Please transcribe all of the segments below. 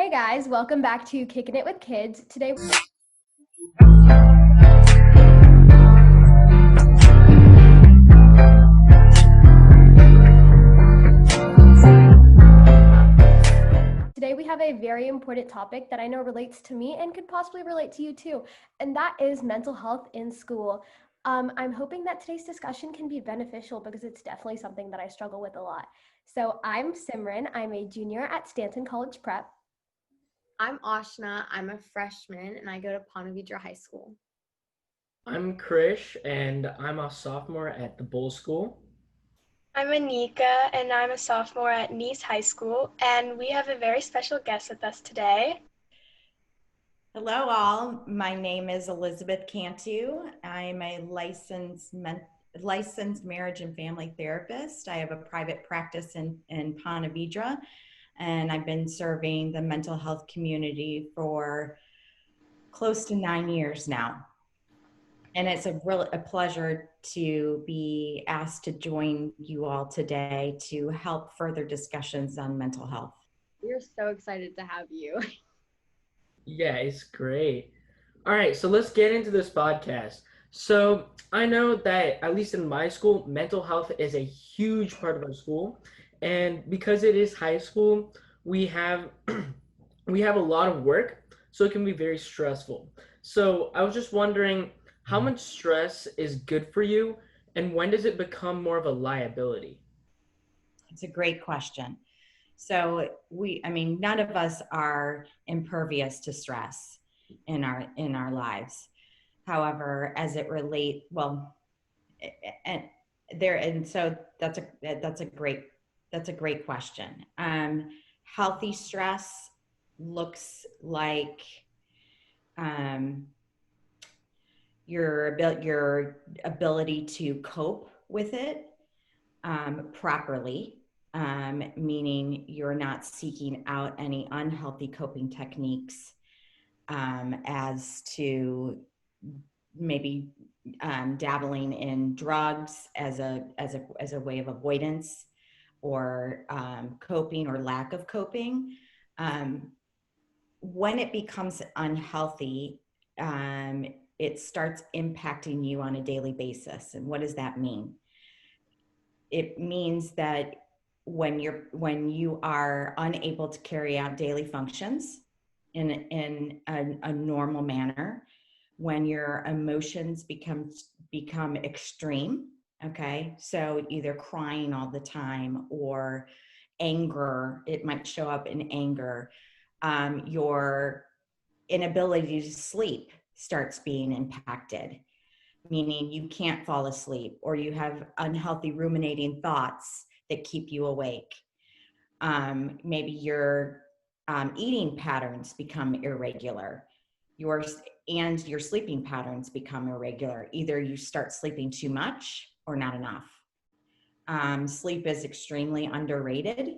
Hey guys, welcome back to Kicking It with Kids. Today we have a very important topic that I know relates to me and could possibly relate to you too, and that is mental health in school. I'm hoping that today's discussion can be beneficial because it's definitely something that I struggle with a lot. So I'm Simran. I'm a junior at Stanton College Prep. I'm Ashna. I'm a freshman and I go to Ponte Vedra High School. I'm Krish, and I'm a sophomore at the Bull School. I'm Anika, and I'm a sophomore at Nice High School, and we have a very special guest with us today. Hello, all. My name is Elizabeth Cantu. I'm a licensed marriage and family therapist. I have a private practice in Ponte Vedra, and I've been serving the mental health community for close to 9 years now. And it's a pleasure to be asked to join you all today to help further discussions on mental health. We're so excited to have you. Yeah, it's great. All right, so let's get into this podcast. So I know that at least in my school, mental health is a huge part of our school, and because it is high school, we have we have a lot of work, so it can be very stressful. So I was just wondering how much stress is good for you, and when does it become more of a liability? It's a great question. So none of us are impervious to stress in our lives. However, as it relate, well, and there, and so that's a great question. Healthy stress looks like um, your ability to cope with it properly, meaning you're not seeking out any unhealthy coping techniques as to maybe dabbling in drugs as a way of avoidance or coping or lack of coping. When it becomes unhealthy, it starts impacting you on a daily basis. And what does that mean? It means that when you are unable to carry out daily functions in a normal manner, when your emotions become extreme, okay, so either crying all the time or anger, it might show up in anger. Your inability to sleep starts being impacted, meaning you can't fall asleep or you have unhealthy ruminating thoughts that keep you awake. Maybe your eating patterns become irregular. Your sleeping patterns become irregular. Either you start sleeping too much or not enough. Sleep is extremely underrated,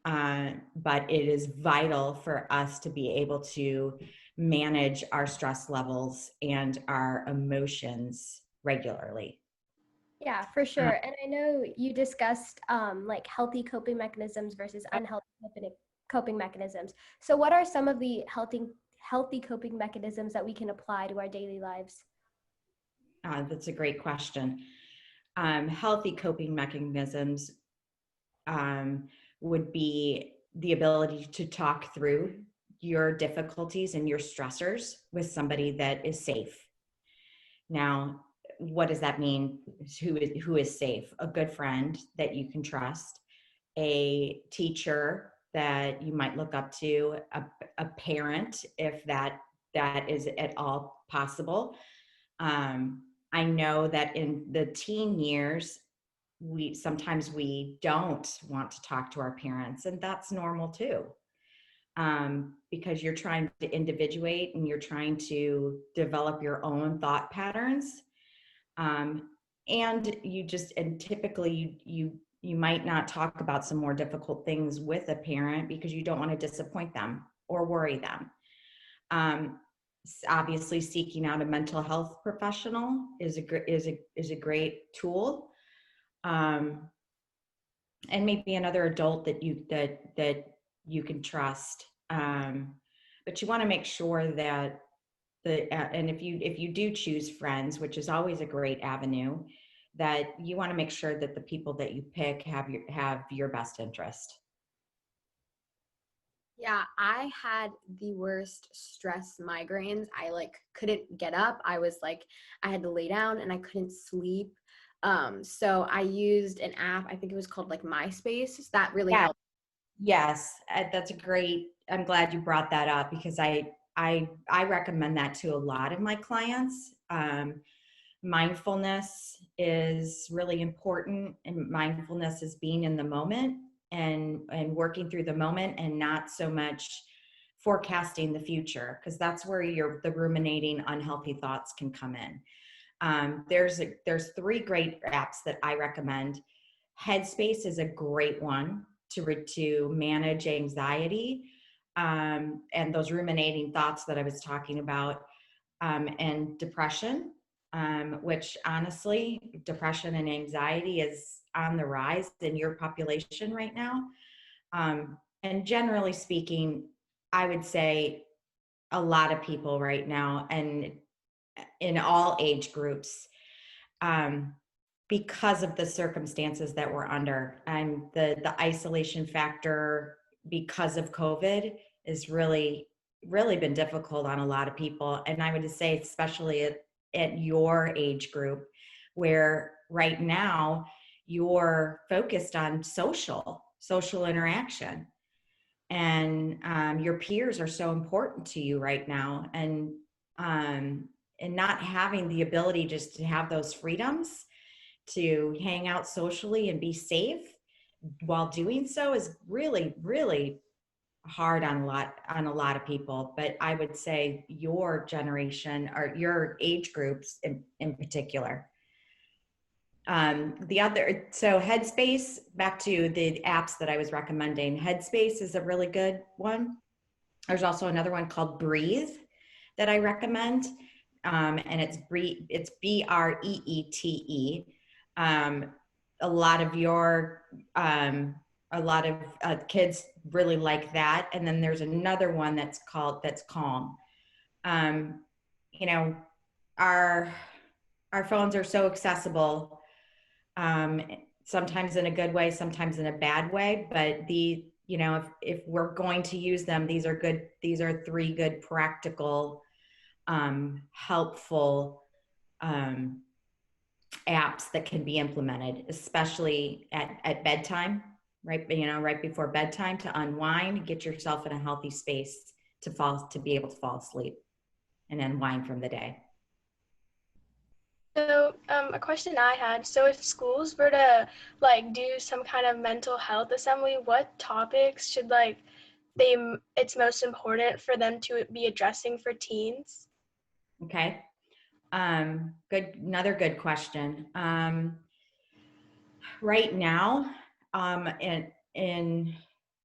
but it is vital for us to be able to manage our stress levels and our emotions regularly. Yeah, for sure. And I know you discussed like healthy coping mechanisms versus unhealthy coping mechanisms. So what are some of the healthy coping mechanisms that we can apply to our daily lives? That's a great question. Healthy coping mechanisms would be the ability to talk through your difficulties and your stressors with somebody that is safe. Now, what does that mean? Who is safe? A good friend that you can trust, a teacher that you might look up to, a parent, if that is at all possible. I know that in the teen years, sometimes we don't want to talk to our parents, and that's normal too. Because you're trying to individuate and you're trying to develop your own thought patterns. And typically you might not talk about some more difficult things with a parent because you don't want to disappoint them or worry them. Obviously, seeking out a mental health professional is a great tool, and maybe another adult that you can trust But you want to make sure that and if you do choose friends, which is always a great avenue, that you want to make sure that the people that you pick have your best interest. Yeah, I had the worst stress migraines. I like couldn't get up. I was like, I had to lay down and I couldn't sleep. So I used an app, I think it was called like MySpace. That really Yeah. helped. Yes, that's a great. I'm glad you brought that up because I recommend that to a lot of my clients. Mindfulness is really important, and mindfulness is being in the moment and working through the moment and not so much forecasting the future, because that's where the ruminating unhealthy thoughts can come in. There's 3 great apps that I recommend. Headspace is a great one to manage anxiety, and those ruminating thoughts that I was talking about, and depression, which honestly, depression and anxiety is on the rise in your population right now. And generally speaking, I would say a lot of people right now, and in all age groups, um, because of the circumstances that we're under, and the isolation factor because of COVID is really been difficult on a lot of people. And I would just say, especially at your age group, where right now you're focused on social interaction, and your peers are so important to you right now, and not having the ability just to have those freedoms to hang out socially and be safe while doing so is really hard on a lot of people. But I would say your generation or your age groups in particular. So Headspace, back to the apps that I was recommending, Headspace is a really good one. There's also another one called Breathe that I recommend. And it's Breete. A lot of kids really like that. And then there's another one that's Calm. You know, our phones are so accessible, sometimes in a good way, sometimes in a bad way. But if we're going to use them, these are 3 good practical, helpful apps that can be implemented, especially at bedtime, right? Right before bedtime, to unwind, get yourself in a healthy space to be able to fall asleep and unwind from the day. So, a question I had, so if schools were to like do some kind of mental health assembly, what topics should it's most important for them to be addressing for teens? Okay. Another good question. Right now, in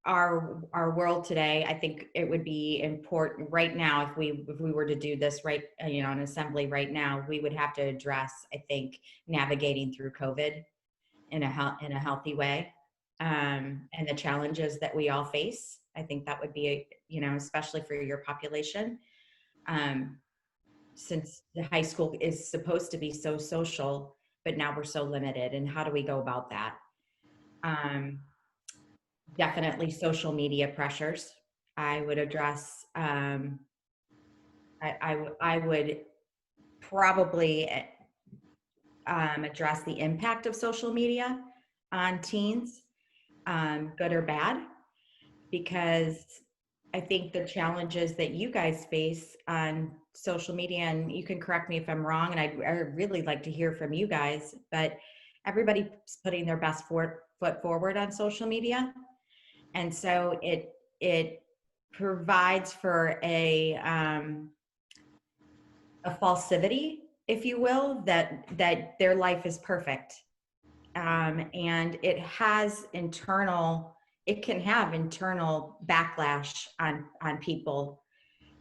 our world today, I think it would be important right now, if we were to do this right, an assembly right now, we would have to address, I think, navigating through COVID in a healthy way, and the challenges that we all face. I think that would be, especially for your population, since the high school is supposed to be so social, but now we're so limited. And how do we go about that? Definitely social media pressures. I would address. I would probably address the impact of social media on teens, good or bad, because I think the challenges that you guys face on social media, and you can correct me if I'm wrong, and I'd really like to hear from you guys, but everybody's putting their best foot forward on social media. And so it provides for a falsity, if you will, that their life is perfect. And it can have internal backlash on people,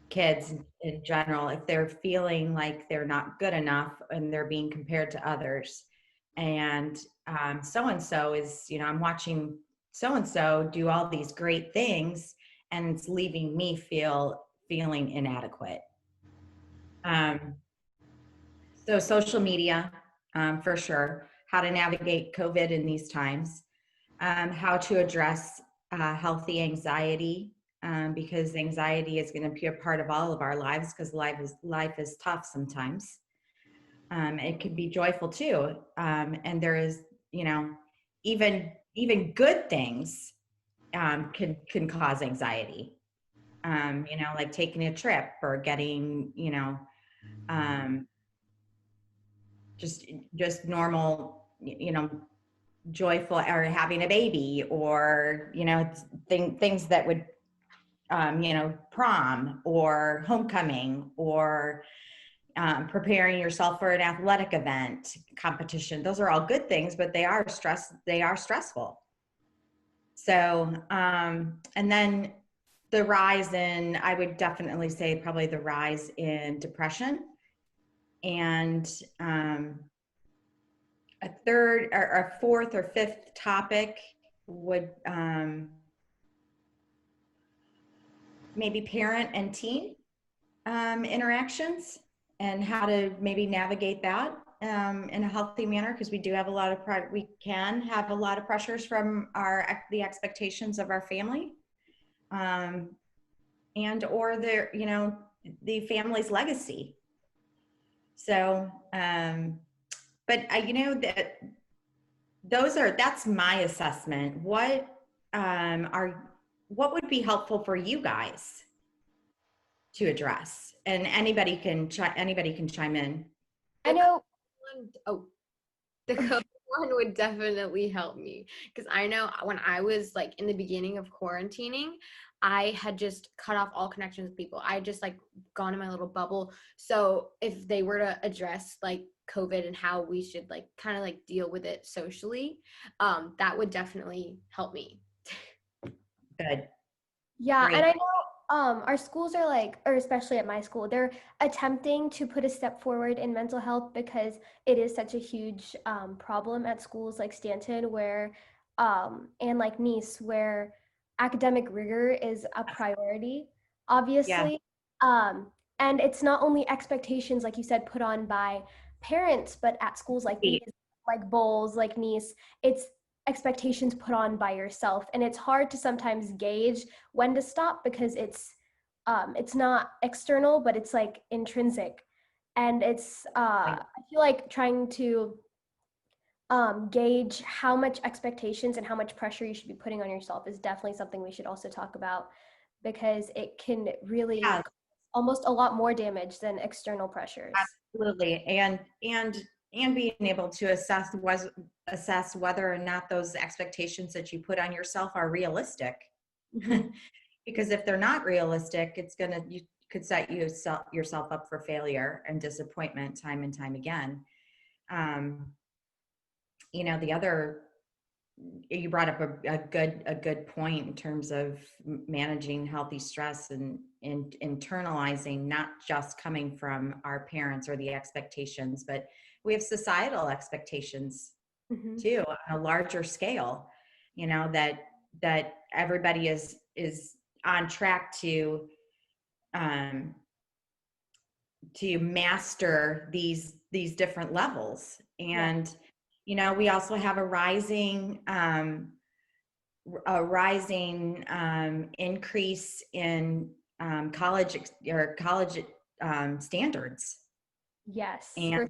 kids in general, if they're feeling like they're not good enough and they're being compared to others. And so-and-so is, I'm watching so-and-so do all these great things, and it's leaving me feeling inadequate. So social media, for sure, how to navigate COVID in these times, how to address healthy anxiety, because anxiety is going to be a part of all of our lives, because life is tough sometimes. It can be joyful too, and there is, you know, even good things can cause anxiety. You know, like taking a trip or getting, you know, um, just normal, you know, joyful, or having a baby, or, you know, things that would, you know, prom or homecoming, or preparing yourself for an athletic event, competition. Those are all good things, but they are stressful. So, and then the rise in, I would definitely say probably the rise in depression, and a third or a fourth or fifth topic would maybe parent and teen interactions, and how to maybe navigate that in a healthy manner, because we do have a lot of we can have a lot of pressures from the expectations of our family, and or their, you know, the family's legacy. So but you know, that that's my assessment. What would be helpful for you guys to address? And anybody can chime in. I know. The COVID one would definitely help me, because I know when I was like in the beginning of quarantining, I had just cut off all connections with people. I just like gone in my little bubble. So if they were to address like COVID and how we should like kind of like deal with it socially, that would definitely help me. Good. Yeah, Great. and I know our schools are like, or especially at my school, they're attempting to put a step forward in mental health, because it is such a huge problem at schools like Stanton, where and like Nice, where academic rigor is a priority, Yeah. obviously. And it's not only expectations, like you said, put on by parents, but at schools like these, like Bowles, like Nice, it's expectations put on by yourself, and it's hard to sometimes gauge when to stop, because it's not external, but it's like intrinsic, and it's I feel like trying to gauge how much expectations and how much pressure you should be putting on yourself is definitely something we should also talk about, because it can really cause almost a lot more damage than external pressures. Absolutely. And being able to assess whether or not those expectations that you put on yourself are realistic. Mm-hmm. Because if they're not realistic, you could set yourself up for failure and disappointment time and time again. You know, you brought up a good point in terms of managing healthy stress and internalizing, not just coming from our parents or the expectations, but we have societal expectations Mm-hmm. too, on a larger scale, you know, that everybody is on track to master these different levels. And you know, we also have a rising increase in college standards. Yes. And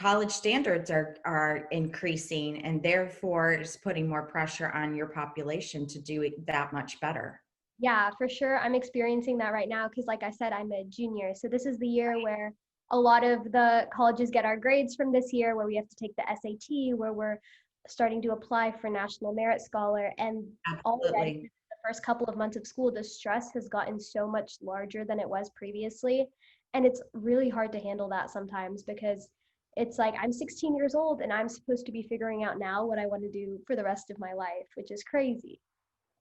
college standards are increasing, and therefore it's putting more pressure on your population to do it that much better. Yeah, for sure. I'm experiencing that right now, because like I said, I'm a junior. So this is the year where a lot of the colleges get our grades from this year, where we have to take the SAT, where we're starting to apply for National Merit Scholar. And already the first couple of months of school, the stress has gotten so much larger than it was previously. And it's really hard to handle that sometimes, because it's like I'm 16 years old and I'm supposed to be figuring out now what I want to do for the rest of my life, which is crazy.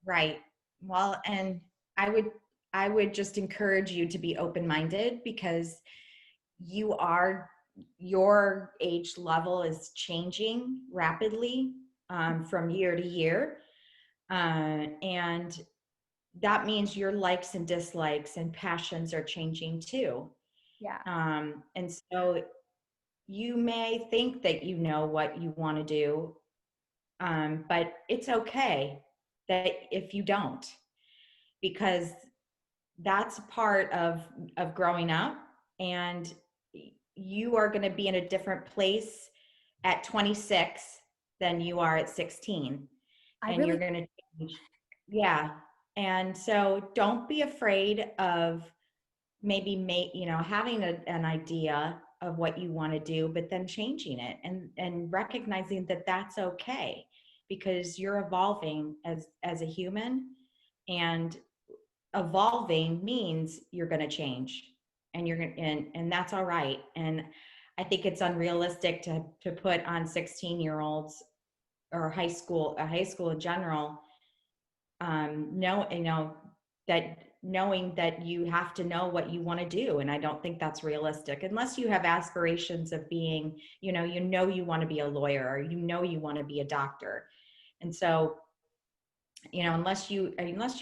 Right. Well, and I would just encourage you to be open-minded, because your age level is changing rapidly from year to year. And that means your likes and dislikes and passions are changing too. Yeah. And so you may think that you know what you want to do, but it's okay that if you don't, because that's part of growing up, and you are going to be in a different place at 26 than you are at 16, and you're going to change. Yeah. And so don't be afraid of maybe having an idea of what you want to do, but then changing it, and recognizing that that's okay, because you're evolving as a human, and evolving means you're going to change, and you're going and that's all right. And I think it's unrealistic to put on 16-year-olds or high school in general, that knowing that you have to know what you want to do. And I don't think that's realistic unless you have aspirations of being, you want to be a lawyer, or you want to be a doctor. And so, unless you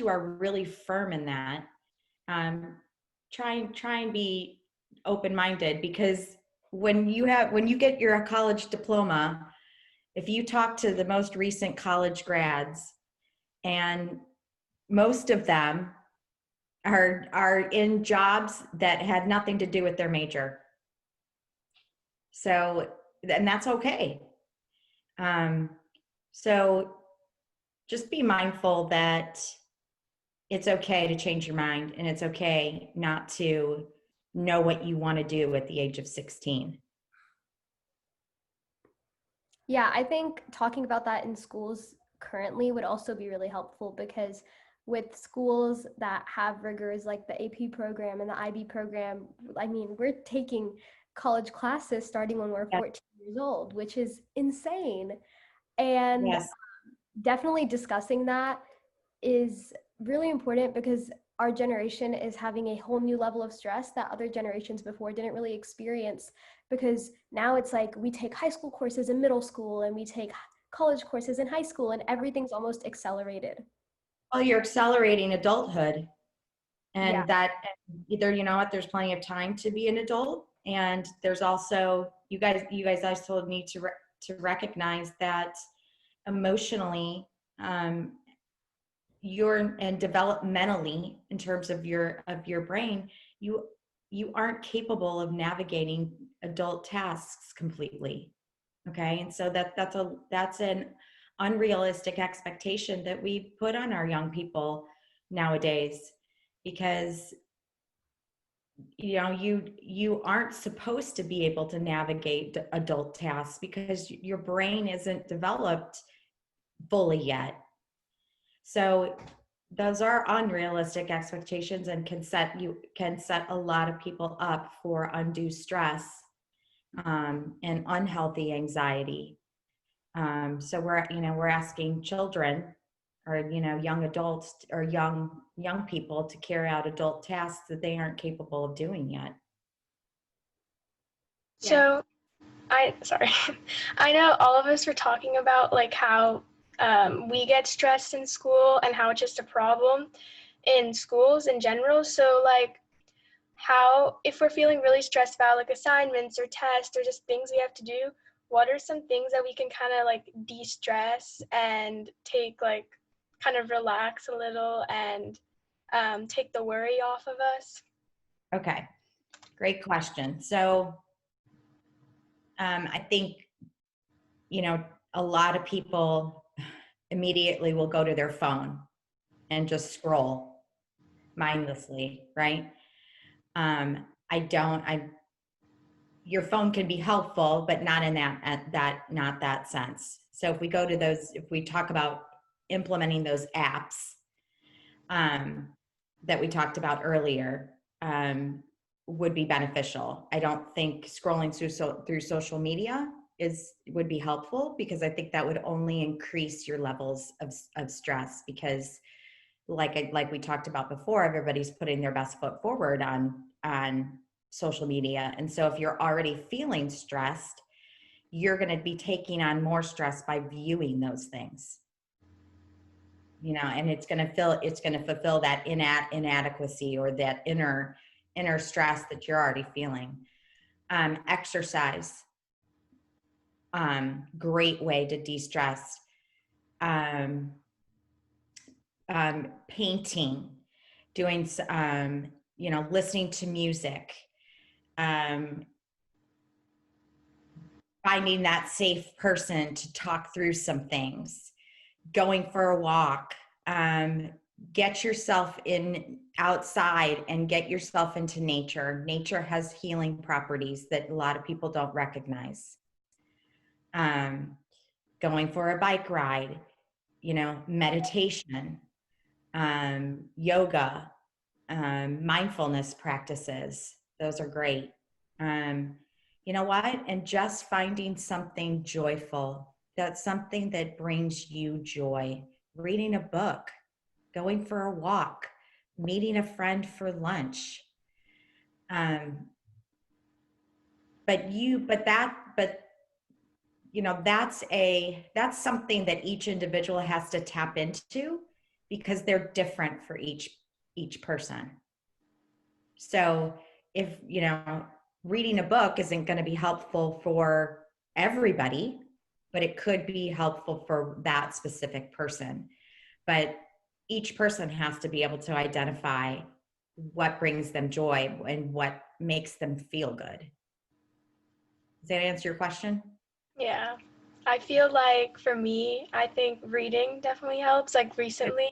are really firm in that, try and be open-minded, because when you get your college diploma, if you talk to the most recent college grads, and most of them are in jobs that had nothing to do with their major. So, and that's okay. So just be mindful that it's okay to change your mind, and it's okay not to know what you want to do at the age of 16. Yeah, I think talking about that in schools currently would also be really helpful, because with schools that have rigors like the AP program and the IB program, I mean, we're taking college classes starting when we're 14 years old, which is insane. And Yes. definitely discussing that is really important, because our generation is having a whole new level of stress that other generations before didn't really experience, because now it's like we take high school courses in middle school and we take college courses in high school, and everything's almost accelerated. Well, you're accelerating adulthood, Yeah. and that either, there's plenty of time to be an adult, and there's also, you guys also need to recognize that emotionally, and developmentally, in terms of your brain, you aren't capable of navigating adult tasks completely. Okay. And so that's an unrealistic expectation that we put on our young people nowadays, because you aren't supposed to be able to navigate adult tasks because your brain isn't developed fully yet. So those are unrealistic expectations, and can set a lot of people up for undue stress, and unhealthy anxiety. So we're asking children, or young adults, or young people, to carry out adult tasks that they aren't capable of doing yet. So sorry. I know all of us were talking about like how we get stressed in school and how it's just a problem in schools in general. So like, how, if we're feeling really stressed about like assignments or tests or just things we have to do, what are some things that we can kind of like de-stress and take, like, kind of relax a little and take the worry off of us? Okay, great question. So I think, a lot of people immediately will go to their phone and just scroll mindlessly, right? Your phone can be helpful, but not in not that sense. So if we talk about implementing those apps, that we talked about earlier, would be beneficial. I don't think scrolling through social media would be helpful, because I think that would only increase your levels of stress, because like we talked about before, everybody's putting their best foot forward on social media. And so if you're already feeling stressed, you're going to be taking on more stress by viewing those things. and it's going to fulfill that inadequacy or that inner stress that you're already feeling. Exercise, great way to de-stress. Painting, doing, listening to music, finding that safe person to talk through some things, going for a walk, get yourself outside and get yourself into nature. Nature has healing properties that a lot of people don't recognize. Going for a bike ride, meditation, yoga, mindfulness practices. Those are great. You know what? And just finding something joyful. That's something that brings you joy. Reading a book, going for a walk, meeting a friend for lunch. That's something that each individual has to tap into, because they're different for each person. So if, reading a book isn't going to be helpful for everybody, but it could be helpful for that specific person. But each person has to be able to identify what brings them joy and what makes them feel good. Does that answer your question? Yeah. I feel like for me, I think reading definitely helps. Like recently,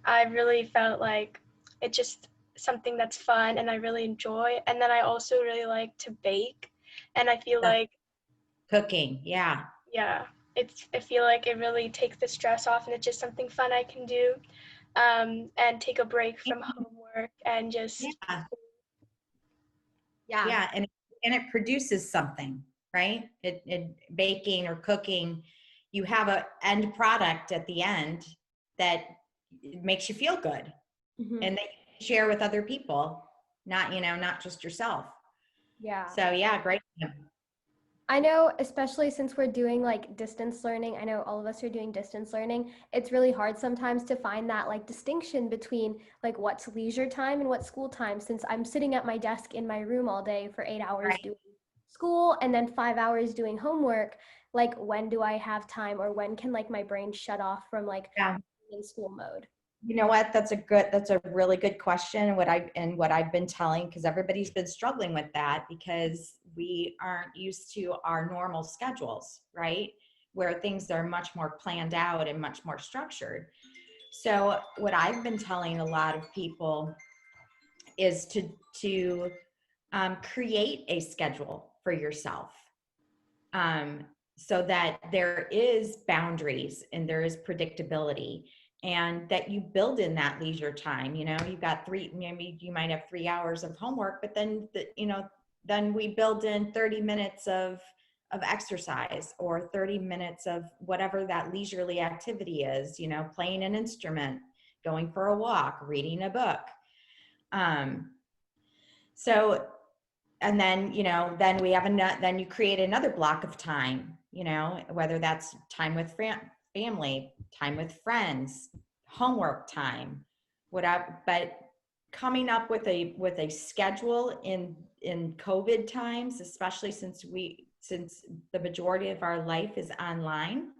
I really felt like it's just something that's fun and I really enjoy. And then I also really like to bake. And I feel like, Cooking, yeah. yeah, I feel like it really takes the stress off and it's just something fun I can do. And take a break from homework and just, Yeah, and it produces something, right? It baking or cooking, you have a end product at the end that makes you feel good, and that you share with other people, not just yourself. Yeah. So yeah, great. I know, especially since we're doing like distance learning, I know all of us are doing distance learning. It's really hard sometimes to find that like distinction between like what's leisure time and what's school time, since I'm sitting at my desk in my room all day for 8 hours Right. doing school and then 5 hours doing homework. Like, when do I have time, or when can like my brain shut off from like Yeah. in school mode? You know what? That's a really good question. And what I've been telling, because everybody's been struggling with that, because we aren't used to our normal schedules, right? Where things are much more planned out and much more structured. So what I've been telling a lot of people is to create a schedule for yourself, so that there is boundaries and there is predictability, and that you build in that leisure time. You've got maybe you might have 3 hours of homework, but then then we build in 30 minutes of exercise, or 30 minutes of whatever that leisurely activity is, playing an instrument, going for a walk, reading a book. So, and then, then we have then you create another block of time, whether that's time with family, time with friends, homework time, whatever. But coming up with a schedule in COVID times, especially since the majority of our life is online,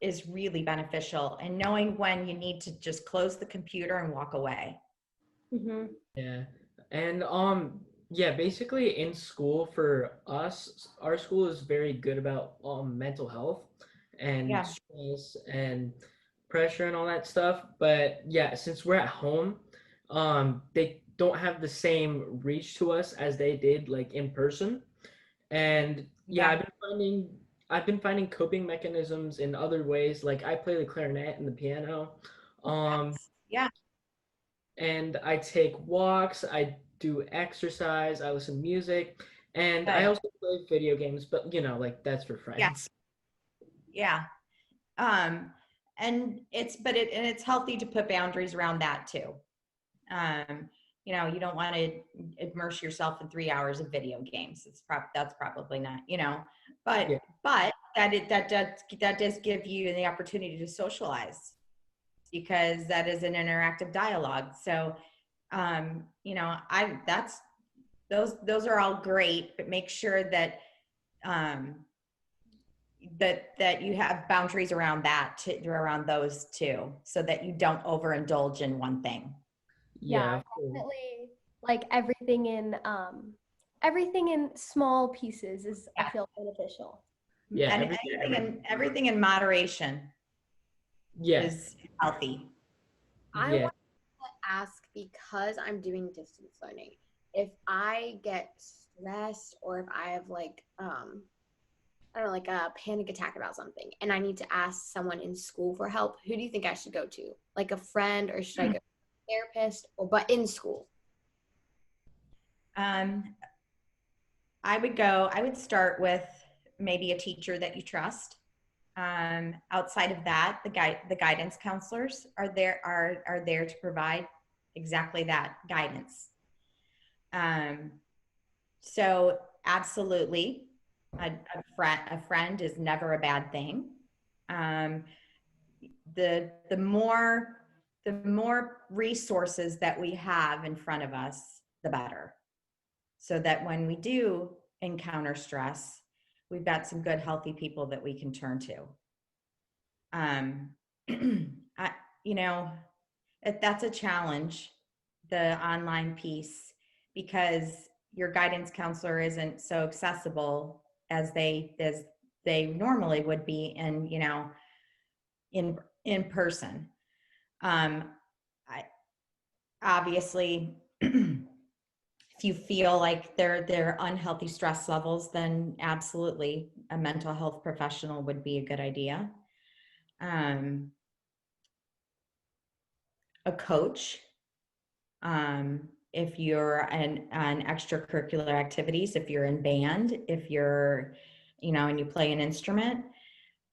is really beneficial. And knowing when you need to just close the computer and walk away. Yeah. And yeah, basically in school for us, our school is very good about mental health and Yeah. stress and pressure and all that stuff. But yeah, since we're at home, they don't have the same reach to us as they did like in person. And yeah, Yeah. I've been finding coping mechanisms in other ways. Like I play the clarinet and the piano. Yeah. And I take walks, I do exercise, I listen to music, and I Good. also play video games, but like that's for Yeah. friends. Yeah. And it's healthy to put boundaries around that too. You don't want to immerse yourself in 3 hours of video games. That's probably not, but Yeah. that does give you the opportunity to socialize, because that is an interactive dialogue. So, you know, those are all great, but make sure that, that you have boundaries around around those too, so that you don't overindulge in one thing. Yeah, of course. definitely. Like everything in small pieces is, I feel, beneficial. Yeah, And everything in moderation yeah, is healthy. I yeah. want to ask, because I'm doing distance learning, if I get stressed or if I have like I don't know, like a panic attack about something and I need to ask someone in school for help, who do you think I should go to? Like a friend, or should I go to a therapist, or but in school? Um, I would start with maybe a teacher that you trust. Outside of that, the guidance counselors are there to provide exactly that guidance. Um, so absolutely, a friend is never a bad thing. Um, the more resources that we have in front of us, the better. So that when we do encounter stress, we've got some good, healthy people that we can turn to. I, you know, that's a challenge, the online piece, because your guidance counselor isn't so accessible as they normally would be in, you know, in person. I obviously, if you feel like they're unhealthy stress levels, then absolutely a mental health professional would be a good idea. Um, a coach, if you're on extracurricular activities, if you're in band, if you're, you know, and you play an instrument,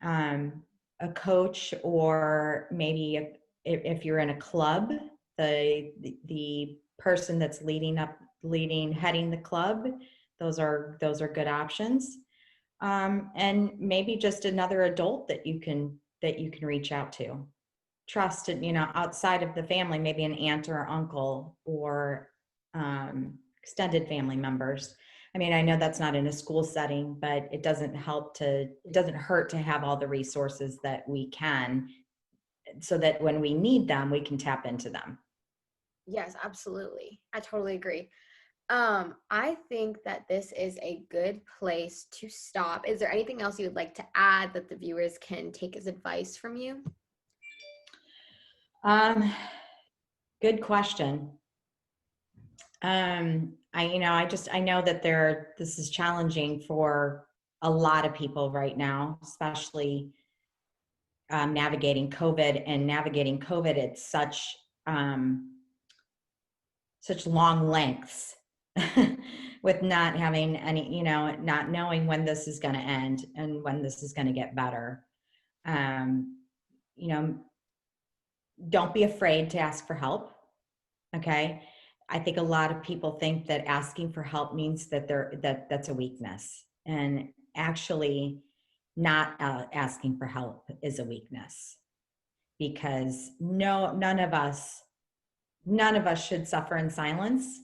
a coach, or maybe if you're in a club, the person that's heading the club, those are good options. And maybe just another adult that you can reach out to, trusted, you know, outside of the family, maybe an aunt or uncle, or extended family members. I mean, I know that's not in a school setting, but it doesn't hurt to have all the resources that we can, so that when we need them, we can tap into them. Yes, absolutely. I totally agree. I think that this is a good place to stop. Is there anything else you would like to add that the viewers can take as advice from you? Good question. I know that this is challenging for a lot of people right now, especially navigating COVID at such long lengths, with not having any, you know, not knowing when this is going to end and when this is going to get better. You know, don't be afraid to ask for help. Okay. I think a lot of people think that asking for help means that that's a weakness, and actually not asking for help is a weakness, because none of us should suffer in silence.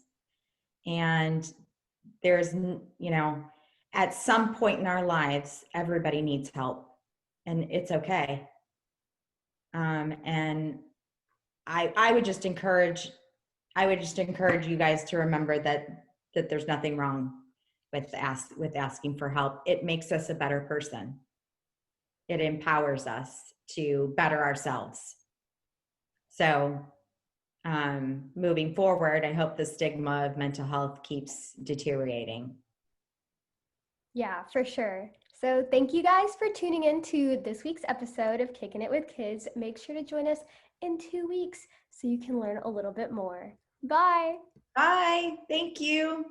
And there's, you know, at some point in our lives, everybody needs help, and it's okay. And I would just encourage you guys to remember that there's nothing wrong with asking for help. It makes us a better person. It empowers us to better ourselves. So, moving forward, I hope the stigma of mental health keeps deteriorating. Yeah, for sure. So thank you guys for tuning in to this week's episode of Kicking It with Kids. Make sure to join us in 2 weeks so you can learn a little bit more. Bye. Bye. Thank you.